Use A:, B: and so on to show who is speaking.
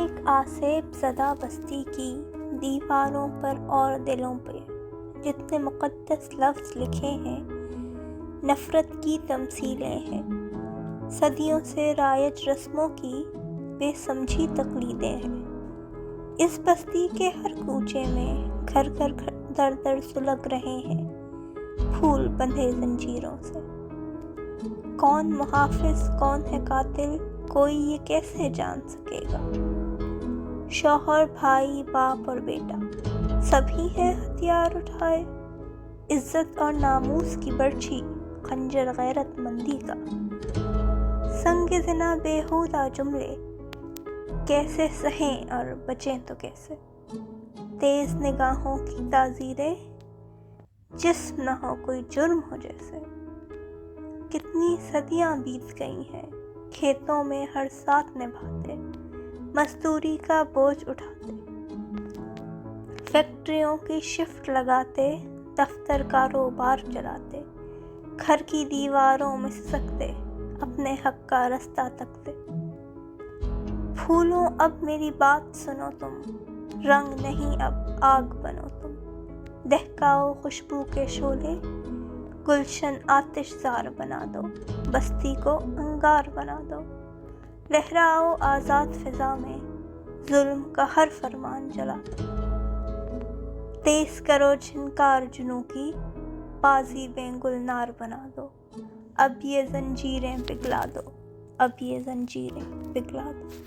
A: ایک آسیب زدہ بستی کی دیواروں پر اور دلوں پہ جتنے مقدس لفظ لکھے ہیں نفرت کی تمثیلیں ہیں، صدیوں سے رائج رسموں کی بے سمجھی تقلیدیں ہیں۔ اس بستی کے ہر کوچے میں گھر گھر در در سلگ رہے ہیں پھول بندھے زنجیروں سے۔ کون محافظ کون ہے قاتل کوئی یہ کیسے جان سکے گا؟ شوہر بھائی باپ اور بیٹا سبھی ہیں ہتھیار اٹھائے، عزت اور ناموس کی برچھی خنجر غیرت مندی کا۔ سنگ زنا بیہودہ جملے کیسے سہیں اور بچیں تو کیسے؟ تیز نگاہوں کی تعزیریں جسم نہ ہو کوئی جرم ہو جیسے۔ کتنی صدیاں بیت گئی ہیں کھیتوں میں ہر ساتھ نبھاتے، مزدوری کا بوجھ اٹھاتے، فیکٹریوں کی شفٹ لگاتے، دفتر کاروبار چلاتے، گھر کی دیواروں میں سسکتے، اپنے حق کا رستہ تکتے۔ پھولوں اب میری بات سنو تم، رنگ نہیں اب آگ بنو تم۔ دہکاؤ خوشبو کے شعلے، گلشن آتش زار بنا دو، بستی کو انگار بنا دو۔ لہراؤ آزاد فضا میں، ظلم کا ہر فرمان جلا دو۔ تیز کرو جھنکار جنوں کی، پازیبیں گلنار بنا دو۔ اب یہ زنجیریں پگھلا دو، اب یہ زنجیریں پگھلا دو۔